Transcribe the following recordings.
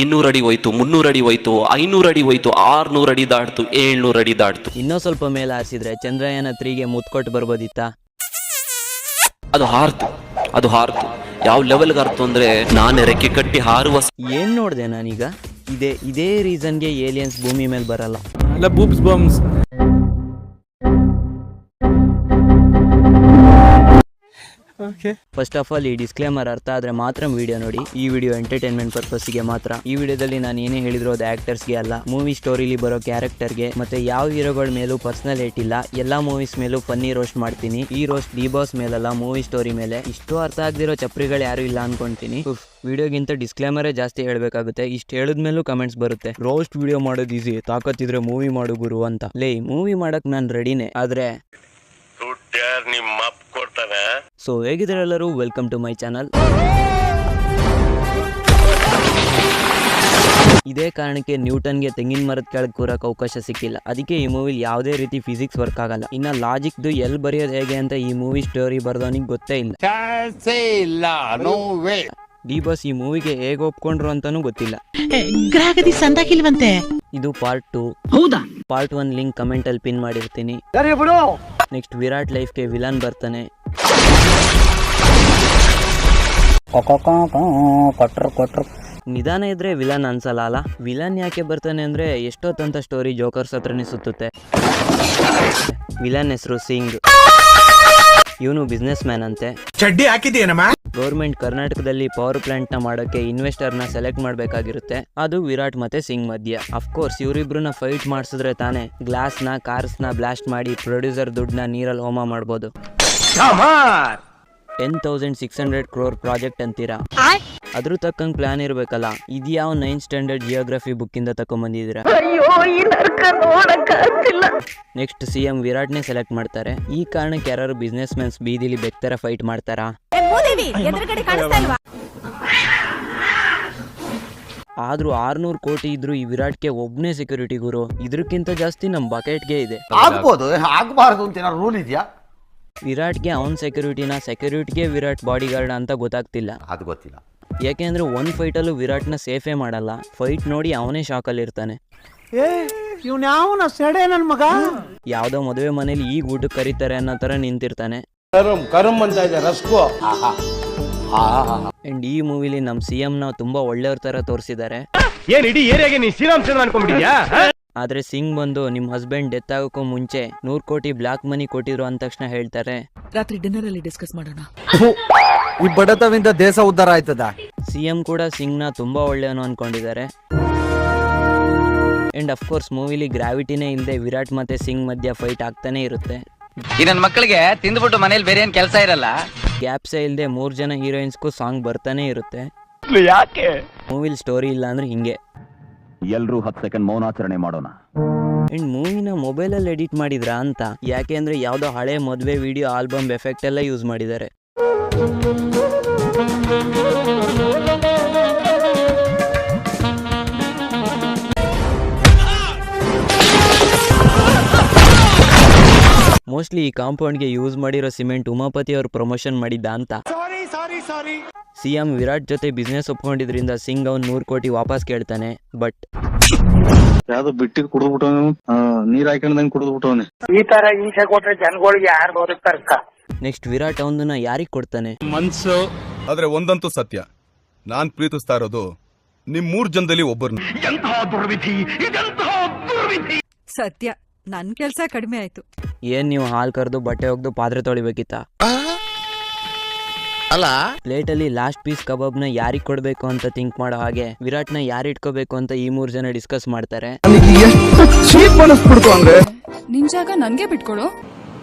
200 ಅಡಿ ಹೋಯ್ತು, 300 ಅಡಿ ಹೋಯ್ತು, 500 ಅಡಿ ಹೋಯ್ತು, 600 ಅಡಿ ದಾಟ್ತು, 700 ಅಡಿ ದಾಟ್ತು. ಇನ್ನೂ ಸ್ವಲ್ಪ ಮೇಲೆ ಹಾರಿಸಿದ್ರೆ ಚಂದ್ರಯಾನ 3ಗೆ ಮುತ್ಕೊಟ್ಟು ಬರ್ಬೋದಿತ್ತ. ಅದು ಹಾರ್ತು. ಯಾವ ಲೆವೆಲ್ಗೆ ಹಾರ್ತು ಅಂದ್ರೆ ನಾನು ರೆಕ್ಕೆ ಕಟ್ಟಿ ಹಾರುವ. ಏನ್ ನೋಡ್ದೆ ನಾನೀಗ? ಇದೇ ರೀಸನ್ಗೆ ಏಲಿಯನ್ಸ್ ಭೂಮಿ ಮೇಲೆ ಬರಲ್ಲ. ಫಸ್ಟ್ ಆಫ್ ಆಲ್ ಈ ಡಿಸ್ಕ್ಲೇಮರ್ ಅರ್ಥ ಆದ್ರೆ ಮಾತ್ರ ವಿಡಿಯೋ ನೋಡಿ. ಈ ವಿಡಿಯೋ ಎಂಟರ್ಟೈನ್ಮೆಂಟ್ ಪರ್ಪಸ್ಗೆ ಮಾತ್ರ. ಈ ವಿಡಿಯೋದಲ್ಲಿ ನಾನು ಏನೇ ಹೇಳಿದ್ರು ಅದು ಆಕ್ಟರ್ಸ್ಗೆ ಅಲ್ಲ, ಮೂವಿ ಸ್ಟೋರಿಲಿ ಬರೋ ಕ್ಯಾರೆಕ್ಟರ್ಗೆ ಮತ್ತೆ ಯಾವ ಹೀರೋಗಳ ಮೇಲೂ ಪರ್ಸನಲ್ ಹೇಟ್ ಇಲ್ಲ. ಎಲ್ಲಾ ಮೂವೀಸ್ ಮೇಲೂ ಫನ್ನಿ ರೋಸ್ಟ್ ಮಾಡ್ತೀನಿ. ಈ ರೋಸ್ಟ್ ಡಿ ಬಾಸ್ ಮೇಲಲ್ಲ, ಮೂವಿ ಸ್ಟೋರಿ ಮೇಲೆ. ಇಷ್ಟು ಅರ್ಥ ಆಗದಿರೋ ಚಪ್ರಿಗಳು ಯಾರು ಇಲ್ಲ ಅನ್ಕೊಂತೀನಿ. ವಿಡಿಯೋಗಿಂತ ಡಿಸ್ಕ್ಲೇಮರೇ ಜಾಸ್ತಿ ಹೇಳ್ಬೇಕಾಗುತ್ತೆ. ಇಷ್ಟು ಹೇಳಿದ್ಮೇಲೂ ಕಮೆಂಟ್ಸ್ ಬರುತ್ತೆ, ರೋಸ್ಟ್ ವಿಡಿಯೋ ಮಾಡೋದು ಈಸಿ, ತಾಕತ್ತಿದ್ರೆ ಮೂವಿ ಮಾಡು ಗುರು ಅಂತ. ಮೂವಿ ಮಾಡಕ್ ನಾನು ರೆಡಿನೇ, ಆದ್ರೆ ಸೊ ಹೇಗಿದ್ರೆ ಎಲ್ಲರೂ, ವೆಲ್ಕಮ್ ಟು ಮೈ ಚಾನಲ್. ಇದೇ ಕಾರಣಕ್ಕೆ ನ್ಯೂಟನ್ಗೆ ತೆಂಗಿನ ಮರದ ಕೆಳಗೆ ಕೂರಕ್ಕೆ ಅವಕಾಶ ಸಿಕ್ಕಿಲ್ಲ. ಅದಕ್ಕೆ ಈ ಮೂವಿಲಿ ಯಾವುದೇ ರೀತಿ ಫಿಸಿಕ್ಸ್ ವರ್ಕ್ ಆಗಲ್ಲ. ಇನ್ನ ಲಾಜಿಕ್ದು ಎಲ್ಲಿ ಬರೆಯೋದು ಹೇಗೆ ಅಂತ ಈ ಮೂವಿ ಸ್ಟೋರಿ ಬರ್ದವನಿಗೆ ಗೊತ್ತೇ ಇಲ್ಲ. ಡಿ ಬಾಸ್ ಈ ಮೂವಿಗೆ ಹೇಗೆ ಒಪ್ಕೊಂಡ್ರು ಅಂತಾನೂ ಗೊತ್ತಿಲ್ಲ. ಇದು ಪಾರ್ಟ್ 2. ಹೌದಾ? ಪಾರ್ಟ್ 1 ಲಿಂಕ್ ಕಮೆಂಟ್ ಅಲ್ಲಿ ಪಿನ್ ಮಾಡಿರ್ತೀನಿ. ನೆಕ್ಸ್ಟ್ ವಿರಾಟ್ ಲೈಫ್ಗೆ ವಿಲನ್ ಬರ್ತಾನೆ. ನಿಧಾನ ಇದ್ರೆ ವಿಲನ್ ಅನ್ಸಲ್ಲ ಅಲ್ಲ. ವಿಲನ್ ಯಾಕೆ ಬರ್ತಾನೆ ಅಂದ್ರೆ ಎಷ್ಟೊತ್ತಂತ ಸ್ಟೋರಿ ಜೋಕರ್ಸ್ ಹತ್ರನೇ ಸುತ್ತುತ್ತೆ. ವಿಲನ್ ಹೆಸರು ಸಿಂಗ್. ಇವನು ಬಿಸ್ನೆಸ್ ಮ್ಯಾನ್ ಅಂತೆ. ಚಡ್ಡಿ ಹಾಕಿದೇನಮ್ಮ? ಗೌರ್ಮೆಂಟ್ ಕರ್ನಾಟಕದಲ್ಲಿ ಪವರ್ ಪ್ಲಾಂಟ್ ನ ಮಾಡಕ್ಕೆ ಇನ್ವೆಸ್ಟರ್ ನ ಸೆಲೆಕ್ಟ್ ಮಾಡ್ಬೇಕಾಗಿರುತ್ತೆ. ಅದು ವಿರಾಟ್ ಮತ್ತೆ ಸಿಂಗ್ ಮಧ್ಯ. ಅಫ್ಕೋರ್ಸ್ ಇವರಿಬ್ರನ್ನ ಫೈಟ್ ಮಾಡಿಸಿದ್ರೆ ತಾನೆ ಗ್ಲಾಸ್ ನ ಕಾರ್ಸ್ ನ ಬ್ಲಾಸ್ಟ್ ಮಾಡಿ ಪ್ರೊಡ್ಯೂಸರ್ ದುಡ್ಡನ್ನ ನೀರಲ್ಲಿ ಹೋಮ ಮಾಡ್ಬೋದು. 10,600 crore ಪ್ರಾಜೆಕ್ಟ್ ಅಂತೀರಾ? ಅದ್ರ ತಕ್ಕಂಗ್ ಪ್ಲಾನ್ ಇರ್ಬೇಕಲ್ಲ. ಇದ್ಯಾವ 9th ಸ್ಟ್ಯಾಂಡರ್ಡ್ ಜಿಯೋಗ್ರಫಿ ಬುಕ್ ಇಂದ ತಕೊಂಡ್ಬಂದಿದ್ದೀರಾ? ನೆಕ್ಸ್ಟ್ ಸಿಎಂ ವಿರಾಟ್ನೇ ಸೆಲೆಕ್ಟ್ ಮಾಡ್ತಾರೆ. ಈ ಕಾರಣಕ್ಕೆ ಯಾರು ಬಿಸ್ನೆಸ್ ಮ್ಯಾನ್ಸ್ ಬೀದಿಲಿ ಬೆಕ್ತರ ಫೈಟ್ ಮಾಡ್ತಾರಾ? ಆದ್ರೂ 600 ಕೋಟಿ ಇದ್ರು ಈ ವಿರಾಟ್ಗೆ ಒಬ್ನೇ ಸೆಕ್ಯೂರಿಟಿ ಗುರು. ಇದ್ರಕ್ಕಿಂತ ಜಾಸ್ತಿ ನಮ್ ಬಕೆಟ್ಗೆ ಇದೆ. ರೂಲ್ ಇದೆಯಾ? ವಿರಾಟ್ಗೆ ಅವನ್ ಸೆಕ್ಯೂರಿಟಿಗೆ ವಿರಾಟ್ ಬಾಡಿ ಗಾರ್ಡ್ ಅಂತ ಗೊತ್ತಾಗ್ತಿಲ್ಲ. ಅದು ಗೊತ್ತಿಲ್ಲ. ಯಾಕೆಂದ್ರೆ ಒಂದ್ ಫೈಟ್ ಅಲ್ಲೂ ವಿರಾಟ್ನ ಸೇಫೇ ಮಾಡಲ್ಲ. ಫೈಟ್ ನೋಡಿ ಅವನೇ ಶಾಕ್ ಅಲ್ಲಿ ಇರ್ತಾನೆ. ಯಾವ್ದೋ ಮದುವೆ ಮನೇಲಿ ಈಗ ಊಟಕ್ಕೆ ಕರೀತಾರೆ ಅನ್ನೋ ತರ ನಿಂತಿರ್ತಾನೆ. ಅಂಡ್ ಈ ಮೂವಿಲಿ ನಮ್ ಸಿಎಂ ನ ತುಂಬಾ ಒಳ್ಳೆಯವ್ರ ತರ ತೋರಿಸಿದ್ದಾರೆ. ಆದ್ರೆ ಸಿಂಗ್ ಬಂದು ನಿಮ್ ಹಸ್ಬೆಂಡ್ ಡೆತ್ ಆಗೋಕ್ಕೂ ಮುಂಚೆ 100 ಕೋಟಿ ಬ್ಲಾಕ್ ಮನಿ ಕೊಟ್ಟಿದ್ರು ಅಂದ ತಕ್ಷಣ ಹೇಳ್ತಾರೆ, ರಾತ್ರಿ ಡಿನ್ನರ್ ಅಲ್ಲಿ ಡಿಸ್ಕಸ್ ಮಾಡೋಣ. ಈ ಬಡತವಿಂದ ದೇಶ ಉದ್ಧಾರ ಆಯ್ತದ. ಸಿಎಂ ಕೂಡ ಸಿಂಗ್ ನ ತುಂಬಾ ಒಳ್ಳೆಯವನು ಅನ್ಕೊಂಡಿದ್ದಾರೆ. ಅಂಡ್ ಅಫ್ಕೋರ್ಸ್ ಮೂವಿಲಿ ಗ್ರಾವಿಟಿನೇ ಇಲ್ಲದೆ ವಿರಾಟ್ ಮತ್ತೆ ಸಿಂಗ್ ಮಧ್ಯ ಫೈಟ್ ಆಗ್ತಾನೆ ಇರುತ್ತೆ. ಈ ನನ್ನ ಮಕ್ಕಳಿಗೆ ತಿಂದ್ಬಿಟ್ಟು ಮನೇಲಿ ಬೇರೆ ಏನ್ ಕೆಲಸ ಇರಲ್ಲ. ಗ್ಯಾಪ್ಸೇ ಇಲ್ಲದೆ 3 ಜನ ಹೀರೋಯಿನ್ಸ್ಗೂ ಸಾಂಗ್ ಬರ್ತಾನೆ ಇರುತ್ತೆ. ಯಾಕೆ ಮೂವಿಲ್ ಸ್ಟೋರಿ ಇಲ್ಲ ಅಂದ್ರೆ ಹಿಂಗೆ. ಎಲ್ರೂ 10 ಸೆಕೆಂಡ್ ಮೌನಾಚರಣೆ ಮಾಡೋಣ. ಅಂಡ್ ಮೂವಿನ ಮೊಬೈಲಲ್ಲಿ ಎಡಿಟ್ ಮಾಡಿದ್ರಾ ಅಂತ. ಯಾಕೆ ಅಂದ್ರೆ ಯಾವ್ದೋ ಹಳೆ ಮದುವೆ ವಿಡಿಯೋ ಆಲ್ಬಮ್ ಎಫೆಕ್ಟ್ ಎಲ್ಲ ಯೂಸ್ ಮಾಡಿದ್ದಾರೆ. ಮೋಸ್ಟ್ಲಿ ಈ ಕಾಂಪೌಂಡ್ಗೆ ಯೂಸ್ ಮಾಡಿರೋ ಸಿಮೆಂಟ್ ಉಮಾಪತಿ ಅವರು ಪ್ರಮೋಷನ್ ಮಾಡಿದ್ದ ಅಂತ. ಸಿಎಂ ವಿರಾಟ್ ಜೊತೆ ಬಿಸ್ನೆಸ್ ಒಪ್ಕೊಂಡಿದ್ರಿಂದ ಸಿಂಗ್ ಅವ್ನ್ 100 ಕೋಟಿ ವಾಪಸ್ ಕೇಳ್ತಾನೆ. ಬಟ್ ಯಾವ್ದು ಬಿಟ್ಟಿದ್ ಕುಡಿದ್ಬಿಟ್ಟವನು, ನೀರ್ ಹಾಕೊಂಡಂಗ್ ಕುಡಿದ್ಬಿಟ್ಟವನೆ. ಈ ತರ ಹಿಂಸೆ ಕೊಟ್ರೆ ಜನಗಳಿಗೆ ಯಾರು ಬದುಕ್ತಾರ? ನೆಕ್ಸ್ಟ್ ವಿರಾಟ್ ಅವನನ್ನ ಯಾರಿಗ್ ಕೊಡ್ತಾನೆ? ಮನ್ಸು. ಆದ್ರೆ ಒಂದಂತೂ ಸತ್ಯ, ನಾನ್ ಪ್ರೀತಿಸ್ತಾ ಇರೋದು ನಿಮ್ 3 ಜನದಲ್ಲಿ ಒಬ್ಬರನ್ನ. ಸತ್ಯ, ನನ್ ಕೆಲ್ಸ ಕಡಿಮೆ ಆಯ್ತು. ಏನ್ ನೀವು ಹಾಲ್ ಕರೆದು ಬಟ್ಟೆ ಒಗ್ದು ಪಾತ್ರೆ ತೊಳಿಬೇಕಿತ್ತ? ಅಲ್ಲ, ಪ್ಲೇಟ್ ಅಲ್ಲಿ ಲಾಸ್ಟ್ ಪೀಸ್ ಕಬಾಬ್ ನ ಯಾರಿಗ್ ಕೊಡ್ಬೇಕು ಅಂತ ಥಿಂಕ್ ಮಾಡೋ ಹಾಗೆ ವಿರಾಟ್ ನ ಯಾರು ಇಟ್ಕೋಬೇಕು ಅಂತ ಈ 3 ಜನ ಡಿಸ್ಕಸ್ ಮಾಡ್ತಾರೆ. ನಿನ್ ಜಾಗ ನನ್ಗೆ ಬಿಟ್ಕೊಡು.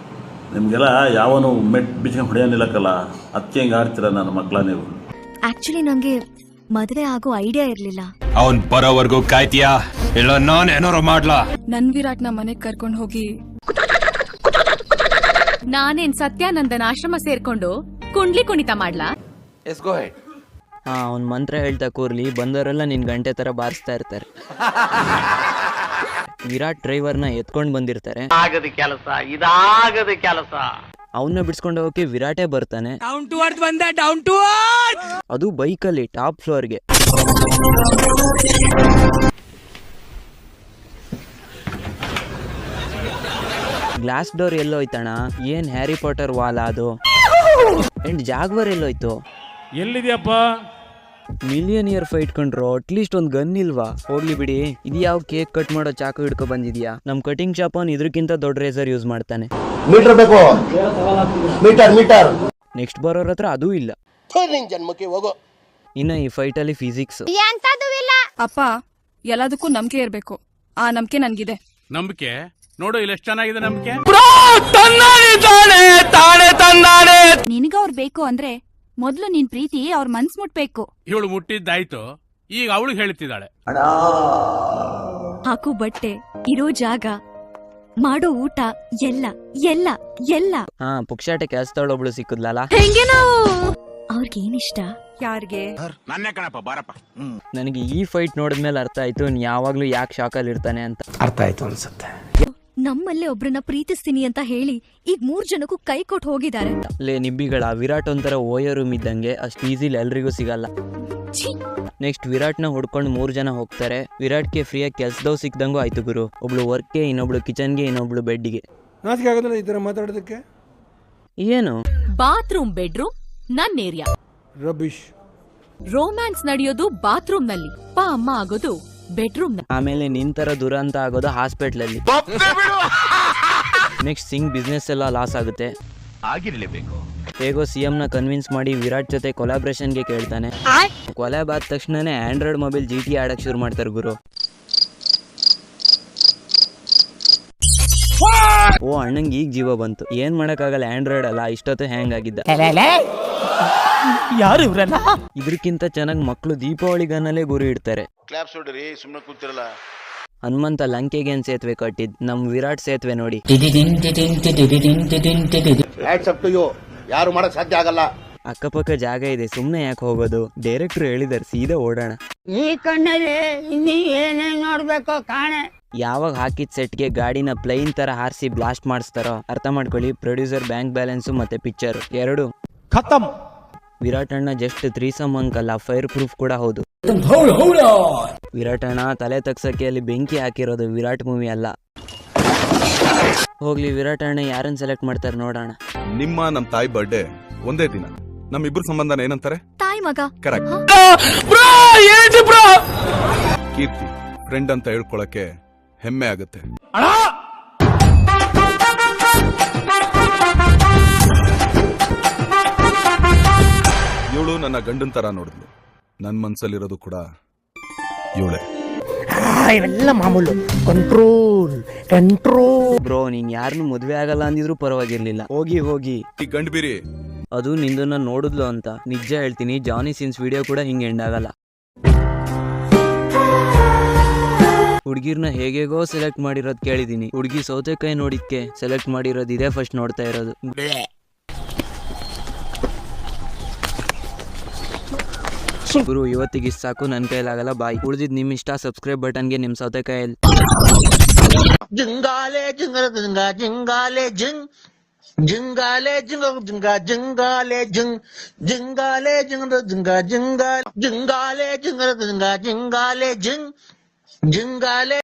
ನಿಮ್ಗೆಲ್ಲ ಯಾವನು ಮೆಟ್ ಬಿಚ್ಕೊಂಡು ಹೊಡೆಯನಿಲ್ಲಕ್ಕಲ್ಲ, ಅದಕ್ಕೆ ಹೆಂಗ ಆಡ್ತೀರ ನನ್ನ ಮಕ್ಕಳ ನೀವು? ಆಕ್ಚುಲಿ ನಂಗೆ ಮದುವೆ ಆಗೋ ಐಡಿಯಾ ಇರ್ಲಿಲ್ಲ. ಅವನ್ ಬರೋವರೆಗೂ ಕಾಯ್ತೀಯಾ? ಇಲ್ಲ ನಾನ್ ಏನಾರು ಮಾಡ್ಲಾ? ನನ್ ವಿರಾಟ್ ನ ಮನೆಗ್ ಕರ್ಕೊಂಡ್ ಹೋಗಿ ನಾನೇನ್ ಸತ್ಯಾನಂದನ ಆಶ್ರಮ ಸೇರ್ಕೊಂಡು ಕುಂಡ್ಲಿ ಕುಣಿತ ಮಾಡ್ಲಾ? ಅವ್ನ್ ಮಂತ್ರ ಹೇಳ್ತಾ ಕೂರ್ಲಿ, ಬಂದವರೆಲ್ಲ ನಿನ್ ಗಂಟೆ ತರ ಬಾರಿಸ್ತಾ ಇರ್ತಾರೆ. ವಿರಾಟ್ ಡ್ರೈವರ್ನ ಎತ್ಕೊಂಡ್ ಬಂದಿರ್ತಾರೆ. ಅವನ್ನ ಬಿಡ್ಸ್ಕೊಂಡು ಹೋಗಕ್ಕೆ ವಿರಾಟೇ ಬರ್ತಾನೆ. ಅದು ಬೈಕಲ್ಲಿ ಟಾಪ್ ಫ್ಲೋರ್ಗೆ. ಗ್ಲಾಸ್ ಡೋರ್ ಎಲ್ಲೋಯ್ತಣ? ಏನ್ ಹ್ಯಾರಿ ಪಾಟರ್ ವಾಲ ಅದು? ಅಂಡ್ ಜಾಗ್ವರ್ ಎಲ್ಲೋಯ್ತು? ಎಲ್ಲಿದೆಯಪ್ಪ? ಮಿಲಿಯನ್ ಇಯರ್ ಫೈಟ್ ಕಂಡ್ರು, ಅಟ್ಲೀಸ್ಟ್ ಒಂದ್ ಗನ್ ಇಲ್ವಾ? ಹೋಗ್ಲಿ ಬಿಡಿ. ಇದು ಯಾವ ಕೇಕ್ ಕಟ್ ಮಾಡೋ ಚಾಕು ಹಿಡ್ಕೊ ಬಂದಿದ್ಯಾ? ನಮ್ ಕಟಿಂಗ್ ಶಾಪ್ ಅವ್ನು ಇದ್ರಕ್ಕಿಂತ ದೊಡ್ಡ ರೇಸರ್ ಯೂಸ್ ಮಾಡ್ತಾನೆ. ಮೀಟರ್ ಬೇಕು, ಮೀಟರ್. ನೆಕ್ಸ್ಟ್ ಬರೋರ್ ಹತ್ರ ಅದೂ ಇಲ್ಲ. ಜನ್ಮಕ್ಕೆ ಹೋಗೋ. ಇನ್ನ ಈ ಫೈಟ್ ಅಲ್ಲಿ ಫಿಸಿಕ್ಸ್. ಅಪ್ಪ ಎಲ್ಲದಕ್ಕೂ ನಂಬಿಕೆ ಇರ್ಬೇಕು. ಆ ನಂಬಿಕೆ ನನ್ಗಿದೆ. ನಂಬಿಕೆ ನೋಡು ಇಲ್ಲಿ ಎಷ್ಟು ಚೆನ್ನಾಗಿದೆ ನಂಬಿಕೆ. ನಿನಗ ಅವ್ರು ಬೇಕು ಅಂದ್ರೆ ಮೊದ್ಲು ನಿನ್ ಪ್ರೀತಿ ಅವ್ರ ಮನ್ಸ್ ಮುಟ್ಬೇಕು. ಇವಳು ಮುಟ್ಟಿದ್ದಾಯ್ತು, ಈಗ ಅವಳು ಹೇಳ್ತಿದ್ದಾಳೆ. ಹಾಕು ಬಟ್ಟೆ, ಇರೋ ಜಾಗ, ಮಾಡೋ ಊಟ ಎಲ್ಲ ಎಲ್ಲ ಎಲ್ಲ. ಹಾ, ಪುಕ್ಷಾಟೆ ಕೆಲಸದವಳೊಬ್ಳು ಸಿಕ್ಕದ್ಲಲ್ಲ. ಹೆಂಗೆ ನಾವು ಅವ್ರಿಗೇನಿಷ್ಟ? ಯಾರಿಗೆ? ನನ್ನೇ ಕಣಪ್ಪ, ಬಾರಪ್ಪ. ನನಗೆ ಈ ಫೈಟ್ ನೋಡಿದ್ಮೇಲೆ ಅರ್ಥ ಆಯ್ತು ಯಾವಾಗ್ಲೂ ಯಾಕೆ ಶಾಕಲ್ಲಿ ಇರ್ತಾನೆ ಅಂತ. ಅರ್ಥ ಆಯ್ತು ಅನ್ಸುತ್ತೆ. ನಮ್ಮಲ್ಲೇ ಒಬ್ರನ್ನ ಪ್ರೀತಿಸ್ತೀನಿ ಅಂತ ಹೇಳಿ ಈಗ 3 ಜನಕ್ಕೂ ಕೈ ಕೊಟ್ಟು ಹೋಗಿದ್ದಾರೆ. ಲೇ ನಿಬ್ಬಿಗಳ, ವಿರಾಟ್ ಒಂಥರ ಓಯೋ ರೂಮ್ ಇದ್ದಂಗೆ, ಅಷ್ಟು ಈಸಿಲಿ ಎಲ್ರಿಗೂ ಸಿಗಲ್ಲ. ನೆಕ್ಸ್ಟ್ ವಿರಾಟ್ನ ಹುಡ್ಕೊಂಡು 3 ಜನ ಹೋಗ್ತಾರೆ. ವಿರಾಟ್ಗೆ ಫ್ರೀಯಾಗಿ ಕೆಲ್ಸದವ್ ಸಿಕ್ದಂಗೂ ಆಯ್ತು ಗುರು. ಒಬ್ಳು ವರ್ಕ್ಗೆ, ಇನ್ನೊಬ್ಳು ಕಿಚನ್ಗೆ, ಇನ್ನೊಬ್ಳು ಬೆಡ್ಗೆ. ನಾಚಿಕೆ ಆಗೋದಿಲ್ಲ ಈ ತರ ಮಾತಾಡೋದಕ್ಕೆ? ಏನು ಬಾತ್ರೂಮ್ ಬೆಡ್ರೂಮ್ ನನ್ನ ಏರಿಯಾ. ರಬಿಶ್. ರೋಮ್ಯಾನ್ಸ್ ನಡೆಯೋದು ಬಾತ್ರೂಮ್ ನಲ್ಲಿ, ಅಪ್ಪ ಅಮ್ಮ ಆಗೋದು ಬೆಡ್ರೂಮ್ ನಲ್ಲಿ. ಆಮೇಲೆ ನಿಂತರ ದುರಂತ ಆಗೋದು ಹಾಸ್ಪಿಟ್ಲಲ್ಲಿ. ನೆಕ್ಸ್ಟ್ ಸಿಂಗ್ ಬಿಸ್ನೆಸ್ ಎಲ್ಲ ಲಾಸ್ ಆಗುತ್ತೆ. ಆಗಿರಲೇಬೇಕು. ಹೇಗೋ CM ನ ಕನ್ವಿನ್ಸ್ ಮಾಡಿ ವಿರಾಟ್ ಜೊತೆ ಕೊಲಾಬ್ರೇಷನ್ಗೆ ಕೇಳ್ತಾನೆ. ಕೊಲಾಬ್ ಆದ ತಕ್ಷಣನೇ ಆಂಡ್ರಾಯ್ಡ್ ಮೊಬೈಲ್ GT ಆಡಕ್ ಶುರು ಮಾಡ್ತಾರೆ ಗುರು. ಓ ಅಣ್ಣಂಗೆ ಈಗ ಜೀವ ಬಂತು. ಏನ್ ಮಾಡಕ್ಕಾಗಲ್ಲ, ಆಂಡ್ರಾಯ್ಡ್ ಅಲ್ಲ, ಇಷ್ಟೊತ್ತು ಹ್ಯಾಂಗ್ ಆಗಿದ್ದ. ಯಾರು ಇವ್ರಲ್ಲ? ಇದ್ರಕ್ಕಿಂತ ಚೆನ್ನಾಗಿ ಮಕ್ಕಳು ದೀಪಾವಳಿ ಗನ್ನಲ್ಲೇ ಗುರಿ ಇಡ್ತಾರೆ. ಕ್ಲಾಪ್ಸ್ ಹೊಡ್ರಿ, ಸುಮ್ಮನೆ ಕೂತಿರಲ್ಲ. ಹನುಮಂತ ಲಂಕೆಗೆ ಏನ್ ಸೇತುವೆ ಕಟ್ಟಿದ್, ನಮ್ ವಿರಾಟ್ ಸೇತುವೆ ನೋಡಿ. ಯಾರು ಮಾಡಕ್ ಸಾಧ್ಯ ಆಗಲ್ಲ. ಅಕ್ಕಪಕ್ಕ ಜಾಗ ಇದೆ, ಸುಮ್ನೆ ಯಾಕೆ ಹೋಗೋದು? ಡೈರೆಕ್ಟರ್ ಹೇಳಿದಾರೆ ಸೀದಾ ಓಡೋಣ. ಈ ಕಣ್ಣಲ್ಲಿ ಇನ್ನೀ ಏನೇನ್ ನೋಡ್ಬೇಕೋ ಕಾಣೆ. ಯಾವಾಗ ಹಾಕಿದ ಸೆಟ್ಗೆ ಗಾಡಿನ ಪ್ಲೈನ್ ತರ ಹಾರಿಸಿ ಬ್ಲಾಸ್ಟ್ ಮಾಡಿಸ್ತಾರೋ ಅರ್ಥ ಮಾಡ್ಕೊಳ್ಳಿ. ಪ್ರೊಡ್ಯೂಸರ್, ಬ್ಯಾಂಕ್ ಬ್ಯಾಲೆನ್ಸು ಮತ್ತೆ ಪಿಕ್ಚರ್ ಎರಡು ಖತಮ್. ವಿರಾಟ್ ಅಣ್ಣ ಜಸ್ಟ್ 3 ಅಂಕಲ್ಲ, ಫೈರ್ ಪ್ರೂಫ್ ಕೂಡ ಹೌದು. ವಿರಾಟ್ ಅಣ್ಣ ತಲೆ ತಗ್ಸಕ್ಕೆ ಅಲ್ಲಿ ಬೆಂಕಿ ಹಾಕಿರೋದು ವಿರಾಟ್ ಮೂವಿ ಅಲ್ಲ. ಹೋಗ್ಲಿ, ವಿರಾಟ್ ಅಣ್ಣ ಯಾರನ್ನ ಸೆಲೆಕ್ಟ್ ಮಾಡ್ತಾರೆ ನೋಡೋಣ. ನಮ್ ತಾಯಿ ಬರ್ಡೇ ಒಂದೇ ದಿನ, ನಮ್ಮಿಬ್ರು ಸಂಬಂಧನ ಏನಂತಾರೆ? ತಾಯಿ ಮಗ. ಕರೆಕ್ಟ್. ಕೀರ್ತಿ ಫ್ರೆಂಡ್ ಅಂತ ಹೇಳ್ಕೊಳಕ್ಕೆ ಹೆಮ್ಮೆ ಆಗುತ್ತೆ. ಇವಳು ನನ್ನ ಗಂಡನ್ ತರ ನೋಡಿದ್ಲು. ನನ್ ಮನ್ಸಲ್ಲಿರೋದು ಕೂಡ ಇವಳೆ. ಇವೆಲ್ಲ ಮಾಮೂಲು. ಕಂಟ್ರೋಲ್. ಬ್ರೋ, ನೀನ್ ಯಾರನ್ನು ಮದ್ವೆ ಆಗಲ್ಲ ಅಂದಿದ್ರು ಪರವಾಗಿರ್ಲಿಲ್ಲ. ಹೋಗಿ ಈ ಗಂಡ್ ಬೀರಿ ಅದು ನಿಂದನ್ನ ನೋಡಿದ್ಲು ಅಂತ. ನಿಜ ಹೇಳ್ತೀನಿ, ಜಾನಿ ಸಿನ್ಸ್ ವಿಡಿಯೋ ಕೂಡ ಹಿಂಗೆ ಎಂಡ್ ಆಗಲ್ಲ. ಹುಡ್ಗಿರ್ನ ಹೇಗೇಗೋ ಸೆಲೆಕ್ಟ್ ಮಾಡಿರೋದ್ ಕೇಳಿದೀನಿ. ಹುಡ್ಗಿ ಸೌತೆಕಾಯಿ ನೋಡಿದ್ಕೆ ಸೆಲೆಕ್ಟ್ ಮಾಡಿರೋದು ಇದೇ ಫಸ್ಟ್ ನೋಡ್ತಾ ಇರೋದು. ಗುರು, ಇವತ್ತಿಗೆ ಸಾಕು, ನನ್ ಕೈಲಾಗಲ್ಲ, ಬಾಯ್. ಉಳಿದಿದ್ ನಿಮ್ ಇಷ್ಟ. ಸಬ್ಸ್ಕ್ರೈಬ್ ಬಟನ್ಗೆ ನಿಮ್ ಸೌತೆಕಾಯಲ್ಲಿ ಜಿಂಗಾಲೆ ಜಿಂಗಲ ಜಿಂಗಾಲೆ ಜಿಂಗ್ ಜಿಂಗಾಲೆ ಜಿಂಗಾಲೆ ಜಿಂಗ್ ಜಿಂಗಾಲೆ ಜಿಂಗಾಲೆ ಜಿಂಗಾಲೆ ಜಿಂಗಾಲೆ ಜಿಂಗಾಲೆ ಜಿಂಗ್ ಜಿಂಗಾಲೆ